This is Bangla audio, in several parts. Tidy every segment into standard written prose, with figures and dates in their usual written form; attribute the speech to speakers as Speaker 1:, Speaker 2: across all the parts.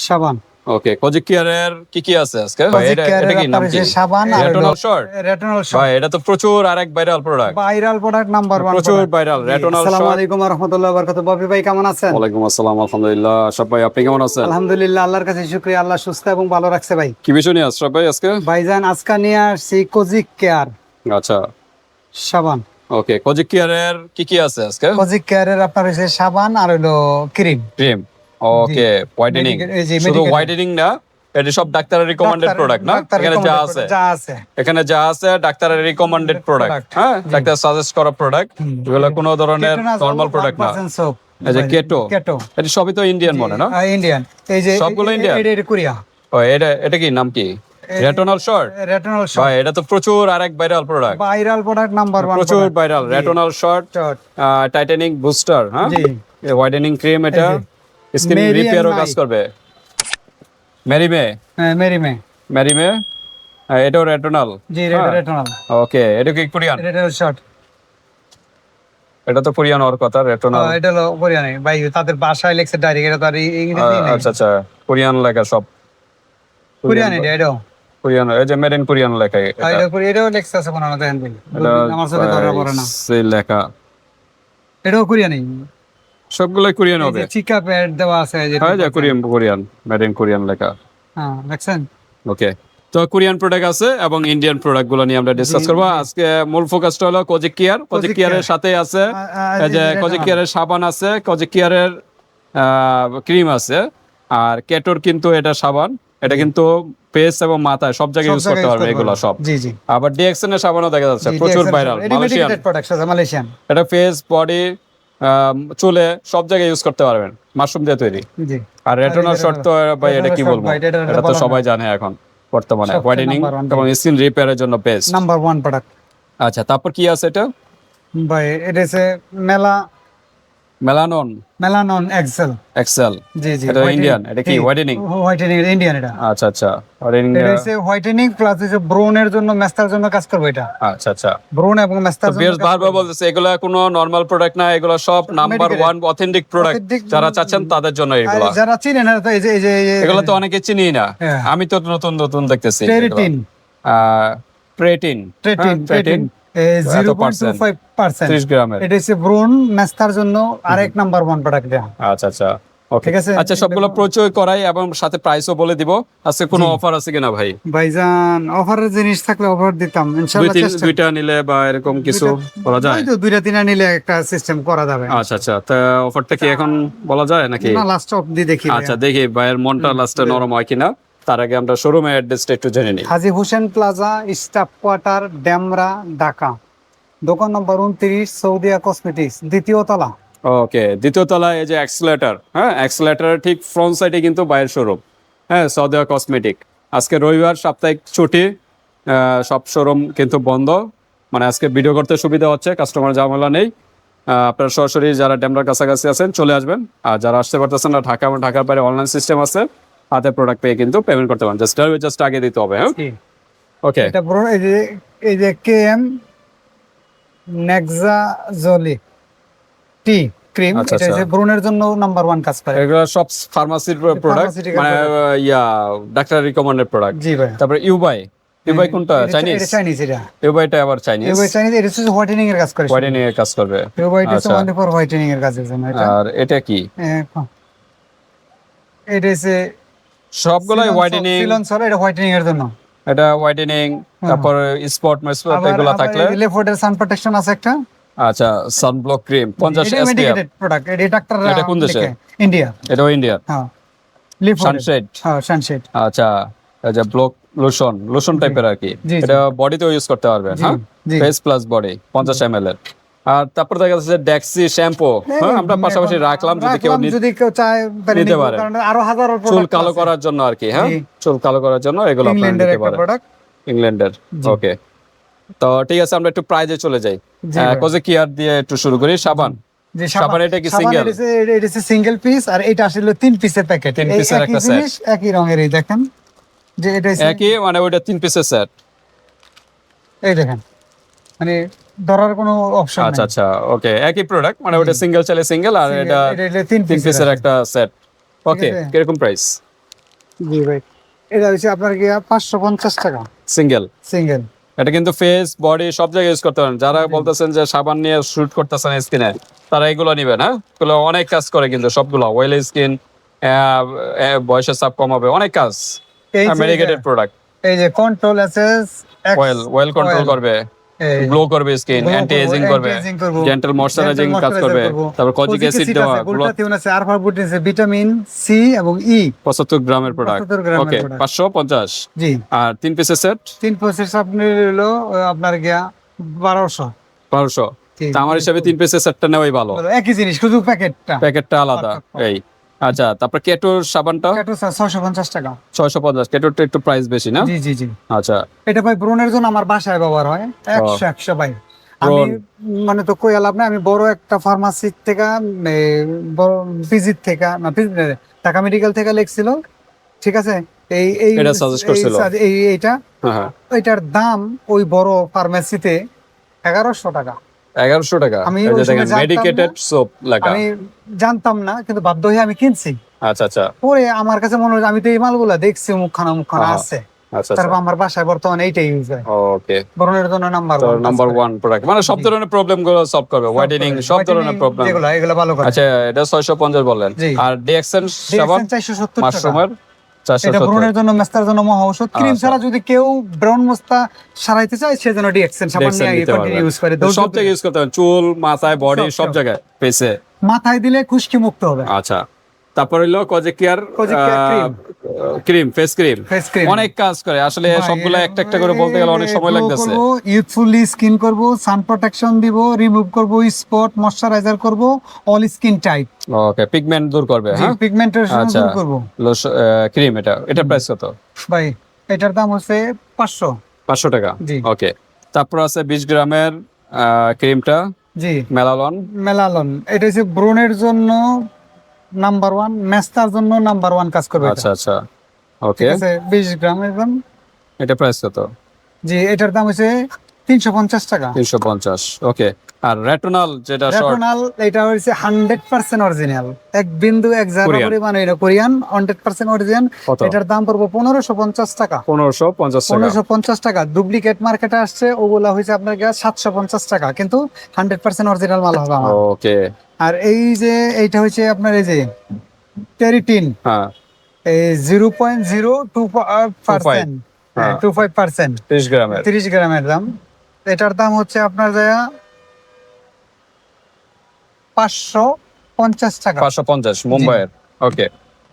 Speaker 1: সাবান।
Speaker 2: ওকে, কোজিক কেয়ারের কি আছে আজকে ভাই?
Speaker 1: কোজিক
Speaker 2: এটা
Speaker 1: কেয়ারের
Speaker 2: এটা কি নাম
Speaker 1: আপনার
Speaker 2: কি?
Speaker 1: যে সাবান আর
Speaker 2: রেটনল শর্ট।
Speaker 1: রেটনল
Speaker 2: ভাই
Speaker 1: শর্ট।
Speaker 2: এটা তো প্রচুর আরেক viral product.
Speaker 1: Viral product number 1
Speaker 2: প্রচুর ভাইরাল রেটনল
Speaker 1: আসসালামু
Speaker 2: শর্ট।
Speaker 1: আলাইকুম ওয়া রাহমাতুল্লাহি ওয়া বারাকাতুহু। বাপি ভাই কেমন আছেন?
Speaker 2: ওয়ালাইকুম আসসালাম, আলহামদুলিল্লাহ। আশরাফ ভাই আপনি কেমন আছেন?
Speaker 1: আলহামদুলিল্লাহ, আল্লাহর কাছে শুকরিয়া, আল্লাহ সুস্থ এবং ভালো রাখছে ভাই।
Speaker 2: কি বিষয় নিয়ে আশরাফ ভাই আজকে?
Speaker 1: ভাইজান আজকে নিয়ে আসছি কোজিক কেয়ার
Speaker 2: আচ্ছা,
Speaker 1: সাবান।
Speaker 2: ওকে, কোজিক কেয়ারের কি আছে আজকে?
Speaker 1: কোজিক কেয়ারের আপনার হচ্ছে সাবান আর হলো ক্রিম।
Speaker 2: ক্রিম। ওকে, হোয়াইটেনিং।
Speaker 1: এই যে
Speaker 2: শুধু
Speaker 1: medical-
Speaker 2: হোয়াইটেনিং না, এটা সব ডাক্তারের রিকমেন্ডেড প্রোডাক্ট না? এখানে যা আছে, এখানে যা আছে ডাক্তারের রিকমেন্ডেড প্রোডাক্ট। হ্যাঁ, ডাক্তার সাজেস্ট করা প্রোডাক্ট। এগুলো কোনো ধরনের নরমাল প্রোডাক্ট না। এই যে কেটো, এটা সবই তো ইন্ডিয়ান মনে না?
Speaker 1: ইন্ডিয়ান। এই যে
Speaker 2: সবগুলো ইন্ডিয়ান?
Speaker 1: এটা কোরিয়া।
Speaker 2: ও, এটা কি নাম কি? Retinol short.
Speaker 1: Retinol short.
Speaker 2: ভাই এটা তো প্রচুর আরেক viral product.
Speaker 1: Viral product number 1।
Speaker 2: প্রচুর viral retinol short, Titanic booster. হ্যাঁ,
Speaker 1: জি।
Speaker 2: হোয়াইটেনিং ক্রিম, এটা স্কিন
Speaker 1: মেরি
Speaker 2: রিপেয়ারও
Speaker 1: এন্ড
Speaker 2: কাজ
Speaker 1: মাই।
Speaker 2: করবে। মেরিমে,
Speaker 1: হ্যাঁ,
Speaker 2: মেরিমে, এটাও রেটনল।
Speaker 1: জি, রেটনল।
Speaker 2: ওকে, এটা কি কোরিয়ান?
Speaker 1: Retinol short.
Speaker 2: এটা তো কোরিয়ান ওর কথা, রেটনল।
Speaker 1: এটা হলো কোরিয়ান ভাই, তাদের ভাষায় লেখছে ডাইরেক্ট, এটা তো আর ইংরেজি নাই।
Speaker 2: আচ্ছা আচ্ছা, কোরিয়ান লেখা সব।
Speaker 1: কোরিয়ান এটাও।
Speaker 2: কোরিয়ান, এই যে মেড ইন কোরিয়ান লেখা এটা।
Speaker 1: এটাও লেখছে আছে কোনো দেখেন ভাই।
Speaker 2: এটা
Speaker 1: আমার সাথে ধরা পড়ে না।
Speaker 2: সেই লেখা
Speaker 1: এটাও কোরিয়ানই।
Speaker 2: সবগুলাই কোরিয়ান
Speaker 1: এই
Speaker 2: হবে।
Speaker 1: যে চিকা প্যাড দেওয়া আছে এই যে।
Speaker 2: হ্যাঁ, যে কোরিয়ান মেড ইন কোরিয়ান লেখা।
Speaker 1: হ্যাঁ, দেখছেন?
Speaker 2: ওকে, তো কোরিয়ান প্রোডাক্ট আছে এবং ইন্ডিয়ান প্রোডাক্ট গুলো নিয়ে আমরা ডিসকাস করবো আজকে। মূল ফোকাসটা হলো কোজিক কেয়ার। কোজিক কেয়ারের সাথে আছে এই যে কোজিক কেয়ারের সাবান আছে, কোজিক কেয়ারের ক্রিম আছে, আর কেটোর কিন্তু এটা সাবান, এটা কিন্তু ফেস এবং মাথায় সব জায়গায় ইউজ করতে পারবে এগুলো সব।
Speaker 1: জি জি।
Speaker 2: আবার ডিএক্সএন এর সাবানও দেখা যাচ্ছে প্রচুর ভাইরাল, মালয়েশিয়ান
Speaker 1: প্রোডাক্ট আছে, মালয়েশিয়ান।
Speaker 2: এটা ফেস, বডি, চুলে সব জায়গায় ইউজ করতে পারবেন, মাশরুম দিয়ে তৈরি।
Speaker 1: জি।
Speaker 2: আর রেটনল শর্ট তো ভাই এটা কি বলবো, এটা তো সবাই জানে এখন বর্তমানে। হোয়াইটেনিং এবং স্কিন রিপেয়ারের জন্য বেস্ট,
Speaker 1: নাম্বার 1 প্রোডাক্ট।
Speaker 2: আচ্ছা, তারপর কি আছে এটা?
Speaker 1: ভাই এটা হচ্ছে মেলানন এক্সেল। জি জি।
Speaker 2: এটা ইন্ডিয়ান, এটা কি হোয়াইটেনিং?
Speaker 1: হোয়াইটেনিং ইন্ডিয়ান এটা।
Speaker 2: আচ্ছা আচ্ছা, হোয়াইটেনিং।
Speaker 1: এটা হচ্ছে হোয়াইটেনিং প্লাস হচ্ছে ব্রোনের জন্য, মেস্তার জন্য কাজ করবে এটা।
Speaker 2: আচ্ছা আচ্ছা,
Speaker 1: ব্রোন এবং মেস্তার
Speaker 2: তো
Speaker 1: জন্য।
Speaker 2: বেশ বারবার বলতেছে এগুলা কোনো নরমাল প্রোডাক্ট না, এগুলা সব নাম্বার 1 অথেন্টিক প্রোডাক্ট। যারা চাচ্ছেন তাদের জন্য এগুলা।
Speaker 1: যারা চিনেন না তো এই যে
Speaker 2: এগুলা তো অনেকে চিনি না,
Speaker 1: হ্যাঁ।
Speaker 2: আমি তো নতুন নতুন দেখতেছি।
Speaker 1: ট্রেটিন।
Speaker 2: ট্রেটিন
Speaker 1: 0.25%।
Speaker 2: 30 গ্রামের।
Speaker 1: এটা হচ্ছে ব্রোন মেস্তার জন্য আরেক নাম্বার 1 প্রোডাক্ট এটা।
Speaker 2: আচ্ছা আচ্ছা, ওকে,
Speaker 1: ঠিক আছে।
Speaker 2: আচ্ছা, সবগুলো প্রচুর করাই এবং সাথে প্রাইসও বলে দিব। আজকে কোনো অফার আছে কিনা ভাই?
Speaker 1: ভাইজান অফারের জিনিস থাকলে অফার দিতাম ইনশাআল্লাহ।
Speaker 2: দুইটা নিলে বা এরকম কিছু বলা যায়?
Speaker 1: তো দুইটা তিনটা নিলে একটা সিস্টেম করা যাবে।
Speaker 2: আচ্ছা আচ্ছা, তা অফারটা কি এখন বলা যায় নাকি?
Speaker 1: না, লাস্ট অফ দি দেখি।
Speaker 2: আচ্ছা, দেখি ভাইয়ের মনটা লাস্টে নরম হয় কিনা। তার আগে আমরা শোরুমের অ্যাড্রেসটা একটু জেনে নিই।
Speaker 1: Haji Hossain plaza, staff quarter, Demra, Dhaka. দোকান নম্বর 29, সৌদিয়া কসমেটিক্স, দ্বিতীয় তলা।
Speaker 2: ওকে, দ্বিতীয় তলায় এই যে অ্যাক্সেলেটর, হ্যাঁ, অ্যাক্সেলেটরের ঠিক ফ্রন্ট সাইডে কিন্তু বাইরের শোরুম। হ্যাঁ, সৌদিয়া কসমেটিক। আজকে রবিবার, সাপ্তাহিক ছুটি, সব শোরুম কিন্তু বন্ধ। মানে আজকে ভিডিও করতে সুবিধা হচ্ছে, কাস্টমার ঝামেলা নেই। আপনারা সরাসরি যারা ডেমরার কাছাকাছি আছেন চলে আসবেন, আর যারা আসতে পারতেছেন না ঢাকার বাইরে অনলাইন সিস্টেম আছে, হাতে প্রোডাক্ট পেয়ে কিন্তু পেমেন্ট করতে পারেন। জাস্ট আগে দিতে হবে। হ্যাঁ, ওকে।
Speaker 1: এটা ব্রো এই যে কেএম নেক্সাজোলি টি ক্রিম,
Speaker 2: আচ্ছা,
Speaker 1: এটা হচ্ছে ব্রোনের জন্য নাম্বার 1 কাজ করে।
Speaker 2: এগুলো সব ফার্মাসির প্রোডাক্ট, মানে ডাক্তার রিকমেন্ডেড প্রোডাক্ট।
Speaker 1: জি ভাই।
Speaker 2: তারপরে ইউবাই কোনটা? চাইনিজ?
Speaker 1: এটা চাইনিজ। এটা
Speaker 2: ইউবাইটা আবার চাইনিজ।
Speaker 1: ইউবাই চাইনিজ, এটা হচ্ছে হোয়াইটেনিং এর কাজ করে।
Speaker 2: হোয়াইটেনিং এর কাজ করবে।
Speaker 1: ইউবাইটা হচ্ছে অনলি ফর হোয়াইটেনিং এর কাজের জন্য এটা।
Speaker 2: আর এটা কি?
Speaker 1: এটা হচ্ছে
Speaker 2: সবগুলাই হোয়াইটেনিং।
Speaker 1: সিলনসল, এটা হোয়াইটেনিং এর জন্য।
Speaker 2: এটা হোয়াইটেনিং, তারপর স্পট এগুলো থাকলে।
Speaker 1: লেফোর্ডের সান প্রোটেকশন আছে একটা।
Speaker 2: আচ্ছা, সানব্লক ক্রিম 50
Speaker 1: এটা
Speaker 2: SPF।
Speaker 1: মেডিকেটেড প্রোডাক্ট, এটা ডাক্তাররা।
Speaker 2: এটা কোন দেশে?
Speaker 1: ইন্ডিয়া।
Speaker 2: এটাও ইন্ডিয়ান।
Speaker 1: হ্যাঁ, লিফোর্ড।
Speaker 2: সানশেড।
Speaker 1: হ্যাঁ, সানশেড।
Speaker 2: আচ্ছা, এই যে ব্লক লোশন টাইপের আর কি।
Speaker 1: জি, জি।
Speaker 2: এটা বডিতেও ইউজ করতে পারবেন। হ্যাঁ,
Speaker 1: জি।
Speaker 2: ফেস প্লাস বডি 50 ml এর। আর তারপর দেখা যাচ্ছে ডেক্সি শ্যাম্পু। হ্যাঁ, আমরা পাশাপাশি রাখলাম,
Speaker 1: যদি কেউ চায়
Speaker 2: নিতে পারে।
Speaker 1: কারণ আরো হাজারো
Speaker 2: চুল
Speaker 1: প্রোডাক্ট
Speaker 2: কালো করার জন্য আর কি। হ্যাঁ,
Speaker 1: জি।
Speaker 2: চুল কালো করার জন্য এগুলো আপনারা
Speaker 1: ইংল্যান্ডের
Speaker 2: নিতে
Speaker 1: একটা
Speaker 2: পারেন।
Speaker 1: প্রোডাক্ট।
Speaker 2: ইংল্যান্ডের। ওকে, তো ঠিক আছে, আমরা একটু প্রাইজে চলে যাই।
Speaker 1: জি ভাই।
Speaker 2: কোজিক কেয়ার দিয়ে একটু শুরু করি। সাবান।
Speaker 1: যে
Speaker 2: সাবান এটা কি সিঙ্গেল?
Speaker 1: এটা হচ্ছে সিঙ্গেল পিস, আর এটা আসলে 3 পিসের প্যাকেট।
Speaker 2: 3 পিসের একটা সেট।
Speaker 1: জিনিস একই রঙের, এই দেখেন যে এটা
Speaker 2: একই, মানে ওইটা 3 পিসের সেট।
Speaker 1: এই দেখেন, মানে ধরার কোনো অপশন নাই।
Speaker 2: আচ্ছা আচ্ছা, ওকে, একই প্রোডাক্ট, মানে ওটা সিঙ্গেল চাইলে সিঙ্গেল, আর এটা
Speaker 1: 3
Speaker 2: 3 পিসের একটা সেট। ওকে,
Speaker 1: আছে।
Speaker 2: কিরকম প্রাইস?
Speaker 1: জি ভাই, এটা হচ্ছে আপনার গিয়া 550 টাকা
Speaker 2: সিঙ্গেল।
Speaker 1: সিঙ্গেল।
Speaker 2: এটা কিন্তু ফেস বডি সব জায়গায় ইউজ করতে পারেন। যারা বলতেছেন যে সাবান নিয়ে শুট করতেছেন স্কিনে, তারা এগুলো নিবেন। হ্যাঁ, এগুলো অনেক কাজ করে কিন্তু সবগুলো, ওয়েল স্কিন, বয়সের চাপ কমাবে, অনেক কাজ,
Speaker 1: এই যে
Speaker 2: মেডিকেটেড প্রোডাক্ট।
Speaker 1: এই যে control SS x
Speaker 2: well control করবে, গ্লো করবে স্কিন, অ্যান্টি এজিং করবে, জেন্টাল ময়শ্চারাইজিং কাজ করবে। তারপর কজিক অ্যাসিড দেওয়া,
Speaker 1: গ্লুটাথিওন আছে, আলফা বুটিন আছে, ভিটামিন সি এবং ই।
Speaker 2: 75 গ্রামের প্রোডাক্ট।
Speaker 1: 75 গ্রামের
Speaker 2: ওকে,
Speaker 1: product।
Speaker 2: 550।
Speaker 1: জি,
Speaker 2: আর 3 পিসের সেট
Speaker 1: 3 প্রসেস আপনার হলো আপনার গিয়া 1200।
Speaker 2: 1200।
Speaker 1: জি,
Speaker 2: তা আমার হিসাবে 3 পিসের সেটটা নেওয়াই ভালো,
Speaker 1: একই জিনিস, শুধু প্যাকেটটা
Speaker 2: প্যাকেটটা আলাদা। এই আচ্ছা, তারপর কেটোর সাবানটা
Speaker 1: কেটো 650 টাকা।
Speaker 2: 650। কেটোরটা একটু প্রাইস বেশি না?
Speaker 1: জি জি জি।
Speaker 2: আচ্ছা,
Speaker 1: এটা ভাই ব্রণের জন্য আমার বাসায় ব্যবহার হয়, 100 ভাই। আমি
Speaker 2: ব্রণ।
Speaker 1: মানে তো কই লাভ না, আমি বড় একটা ফার্মাসি থেকে পিজির থেকে না ঢাকা মেডিকেল থেকে লেখছিল, ঠিক আছে। এই এই
Speaker 2: এটা suggest করছিল।
Speaker 1: এইটা
Speaker 2: হ্যাঁ হ্যাঁ,
Speaker 1: এটার দাম ওই বড় ফার্মেসিতে 1100 টাকা।
Speaker 2: 1100 টাকা।
Speaker 1: আমি
Speaker 2: এই
Speaker 1: ওই
Speaker 2: যে
Speaker 1: সময়
Speaker 2: দেখেন
Speaker 1: জানতাম
Speaker 2: মেডিকেটেড
Speaker 1: না।
Speaker 2: সোপ লেখা।
Speaker 1: আমি জানতাম না, কিন্তু বাধ্য হয়ে আমি কিনছি।
Speaker 2: আচ্ছা আচ্ছা
Speaker 1: পরে আমার কাছে মনে হচ্ছে, আমি তো এই মালগুলা দেখছি মুখখানা
Speaker 2: আহা,
Speaker 1: আছে,
Speaker 2: আচ্ছা
Speaker 1: তারপর
Speaker 2: আচ্ছা।
Speaker 1: আমার বাসায় বর্তমানে এইটাই ইউজ হয়,
Speaker 2: ওকে,
Speaker 1: ব্রণের জন্য নাম্বার
Speaker 2: তো
Speaker 1: 1
Speaker 2: নাম্বার 1 প্রোডাক্ট, মানে সব ধরনের প্রবলেম গুলো সলভ করবে, হোয়াইটেনিং সব ধরনের প্রবলেম।
Speaker 1: যেগুলো এগুলো ভালো করে।
Speaker 2: আচ্ছা, এটা 650 বললেন।
Speaker 1: জি।
Speaker 2: আর ডিএক্সেন সাবান
Speaker 1: 470 টাকা।
Speaker 2: মাশরুমের
Speaker 1: এটা
Speaker 2: 470।
Speaker 1: ব্রণের জন্য, মেস্তার জন্য মহা ঔষধ। ক্রিম
Speaker 2: আচ্ছা।
Speaker 1: ছাড়া যদি কেউ ব্রণ মস্তা সারাইতে চায়, সেজন্য ডিএক্সেন সাবান
Speaker 2: ডিএক্সেন
Speaker 1: নিয়ে
Speaker 2: নিতে
Speaker 1: কন্টিনিউ
Speaker 2: পারবেন।
Speaker 1: ইউজ করে।
Speaker 2: সব জায়গায় ইউজ করতে পারেন, চুল, মাথায়, বডি, সব
Speaker 1: সব।
Speaker 2: জায়গায়, ফেসে।
Speaker 1: মাথায় দিলে খুশকি মুক্ত হবে।
Speaker 2: আচ্ছা, তারপর হইলো kojic care
Speaker 1: cream।
Speaker 2: Cream, face cream.
Speaker 1: Face cream।
Speaker 2: অনেক কাজ করে আসলে,
Speaker 1: ভাই,
Speaker 2: সবগুলো একটা একটা করে বলতে গেলে অনেক সময়
Speaker 1: glow
Speaker 2: লাগতেছে।
Speaker 1: করবো, ইউথফুলি স্কিন করব, সান প্রোটেকশন দিব, রিমুভ করব স্পট, ময়শ্চারাইজার করব, অল স্কিন টাইপ,
Speaker 2: ওকে, পিগমেন্ট দূর করবে। হ্যাঁ,
Speaker 1: পিগমেন্টেশন
Speaker 2: আচ্ছা,
Speaker 1: দূর করব।
Speaker 2: ক্রিম, এটা প্রাইস কত?
Speaker 1: ভাই এটার দাম হচ্ছে 500।
Speaker 2: 500 টাকা।
Speaker 1: জি।
Speaker 2: ওকে, তারপর আছে 20 গ্রামের ক্রিমটা,
Speaker 1: জি,
Speaker 2: মেলালন।
Speaker 1: মেলালন। এটা হচ্ছে ব্রণের জন্য নাম্বার 1, মেস্তার জন্য নাম্বার 1 কাজ করবে এটা।
Speaker 2: আচ্ছা আচ্ছা, ওকে,
Speaker 1: ঠিক আছে, 20 গ্রাম এরকম।
Speaker 2: এটা প্রাইস কত?
Speaker 1: জি, এটার দাম হচ্ছে 350 টাকা।
Speaker 2: 350। ওকে, আর রেটনাল যেটা শর্ট,
Speaker 1: রেটনাল, এটা হচ্ছে 100% অরিজিনাল, এক বিন্দু এক জায়গা
Speaker 2: কোরিয়ান।
Speaker 1: পরিমাণ, এটা কোরিয়ান 100% অরিজিনাল।
Speaker 2: কত?
Speaker 1: এটার দাম পড়বে 1550 টাকা।
Speaker 2: 1550 টাকা।
Speaker 1: 1550 টাকা। ডুপ্লিকেট মার্কেটে আসছে, ওগুলা হয়েছে আপনার কাছে 750 টাকা, কিন্তু 100% অরিজিনাল মাল হবে আমার।
Speaker 2: ওকে,
Speaker 1: আর এই যে এইটা হচ্ছে আপনার এই যে টেরিটিন,
Speaker 2: হ্যাঁ,
Speaker 1: এই 0.025%,
Speaker 2: হ্যাঁ।
Speaker 1: 25%,
Speaker 2: 30 গ্রামের।
Speaker 1: 30 গ্রামের দাম। এটার দাম হচ্ছে আপনার যায় 550 টাকা।
Speaker 2: 550 মুম্বাইয়ের। ওকে,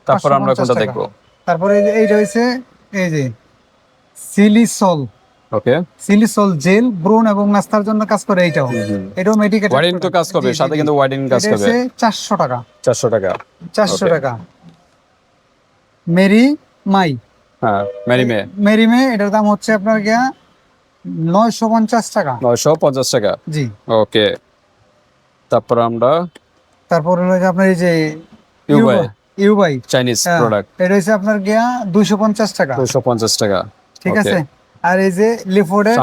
Speaker 2: তারপর আমরা
Speaker 1: 550
Speaker 2: কোনটা
Speaker 1: টাকা।
Speaker 2: দেখবো?
Speaker 1: তারপরে এইটা হচ্ছে এই যে সিলিসল,
Speaker 2: ওকে,
Speaker 1: সিলিসল জেল, ব্রণ এবং নাস্তার জন্য কাজ করে এইটাও। এটাও মেডিকেটেড।
Speaker 2: ওয়াইডিং তো কাজ করবে, সাথে কিন্তু ওয়াইডিং কাজ করবে।
Speaker 1: 400 টাকা।
Speaker 2: 400 টাকা।
Speaker 1: 400
Speaker 2: Okay.
Speaker 1: টাকা। মেরি মাই,
Speaker 2: হ্যাঁ, মেরিমে
Speaker 1: মেরিমে, এটার দাম হচ্ছে আপনার গিয়া 950 টাকা।
Speaker 2: 950 টাকা।
Speaker 1: জি।
Speaker 2: ওকে, তারপর আমরা
Speaker 1: তারপর হলো যে আপনার এই যে
Speaker 2: ইউবাই,
Speaker 1: ইউবাই
Speaker 2: চাইনিজ প্রোডাক্ট,
Speaker 1: এটা হচ্ছে আপনার গিয়া 250 টাকা।
Speaker 2: 250 টাকা।
Speaker 1: ঠিক
Speaker 2: Okay.
Speaker 1: আছে। আর এই যে লিফোর্ডের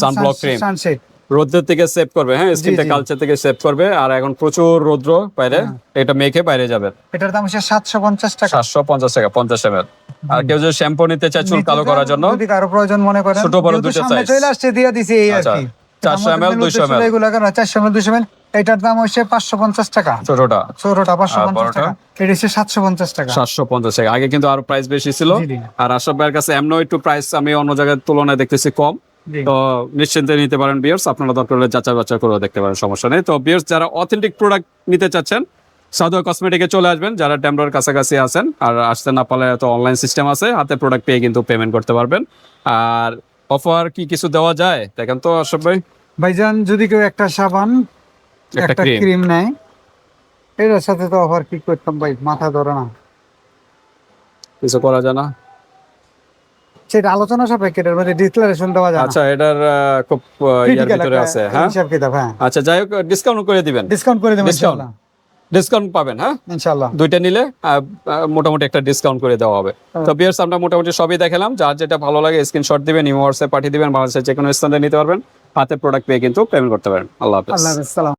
Speaker 2: সানব্লক ক্রিম,
Speaker 1: সানশেড,
Speaker 2: রোদ্রের থেকে সেভ করবে। হ্যাঁ, স্কিনটা
Speaker 1: জি।
Speaker 2: কালচার থেকে সেভ করবে। আর এখন প্রচুর রৌদ্র বাইরে, এটা মেখে বাইরে যাবে।
Speaker 1: এটার দাম হচ্ছে 750 টাকা।
Speaker 2: 750 টাকা, 50 ml। আর কেউ যদি শ্যাম্পু নিতে চায় চুল কালো করার জন্য,
Speaker 1: যদি কারো প্রয়োজন মনে করেন,
Speaker 2: ছোট বড়
Speaker 1: যেহেতু
Speaker 2: দুটো
Speaker 1: সামনে
Speaker 2: size।
Speaker 1: চলে আসছে, দিয়ে দিছি এই আর
Speaker 2: আচ্ছা,
Speaker 1: কি।
Speaker 2: 400 ml, 200 ml।
Speaker 1: এগুলো কেন 400 ml 200 ml, এটার দাম হচ্ছে 550 টাকা।
Speaker 2: ছোটটা
Speaker 1: ছোটটা 550
Speaker 2: বড়টা?
Speaker 1: টাকা। এটা হচ্ছে 750 টাকা।
Speaker 2: 750 টাকা। আগে কিন্তু আরো প্রাইস বেশি ছিল।
Speaker 1: জি, জি।
Speaker 2: আর আশরাফ ভাইয়ের কাছে এমন একটু প্রাইস আমি অন্য জায়গার তুলনায় দেখতেছি কম।
Speaker 1: জি।
Speaker 2: তো নিশ্চিন্তে নিতে পারেন বিয়ার্স, আপনারা দরকার হলে যাচাই বাছাই করে দেখতে পারেন, সমস্যা নেই। তো বিয়ার্স, যারা অথেন্টিক প্রোডাক্ট নিতে চাচ্ছেন, সাদা কসমেটিকে চলে আসবেন। যারা ডেমরার কাছাকাছি আছেন আর আসতে না পারলে, তো অনলাইন সিস্টেম আছে, হাতে প্রোডাক্ট পেয়ে কিন্তু পেমেন্ট করতে পারবেন। আর অফার কি কিছু দেওয়া যায় দেখেন তো আশরাফ ভাই?
Speaker 1: ভাইজান, যদি কেউ একটা সাবান,
Speaker 2: একটা
Speaker 1: একটা
Speaker 2: ক্রিম,
Speaker 1: ক্রিম নেয়, এটার সাথে তো অফার কি করতাম ভাই, মাথা ধরে না।
Speaker 2: কিছু করা যায় না?
Speaker 1: সেটা আলোচনা সাপেক্ষে, এটার মধ্যে ডিক্লারেশন দেওয়া যায় না।
Speaker 2: আচ্ছা, এটার খুব ইয়ার
Speaker 1: Critical
Speaker 2: ভিতরে
Speaker 1: একটা
Speaker 2: আছে। হ্যাঁ,
Speaker 1: হিসাব কিতাব, হ্যাঁ।
Speaker 2: আচ্ছা, যাই হোক, ডিসকাউন্ট করে দিবেন।
Speaker 1: ডিসকাউন্ট করে দেবেন
Speaker 2: Discount?
Speaker 1: ইনশাআল্লাহ।
Speaker 2: ডিসকাউন্ট পাবেন। হ্যাঁ,
Speaker 1: ইনশাআল্লাহ।
Speaker 2: দুইটা নিলে মোটামুটি একটা ডিসকাউন্ট করে দেওয়া হবে। তো বিয়ার্স, আমরা মোটামুটি সবই দেখালাম। যার যেটা ভালো লাগে স্ক্রিনশট দিবেন, ইমো হোয়াটসঅ্যাপ পাঠিয়ে দিবেন, বাংলাদেশের যে কোনো স্থানে নিতে পারবেন, হাতে প্রোডাক্ট পেয়ে কিন্তু পেমেন্ট করতে পারেন। আল্লাহ হাফেজ।
Speaker 1: আল্লাহ হাফেজ। সালাম।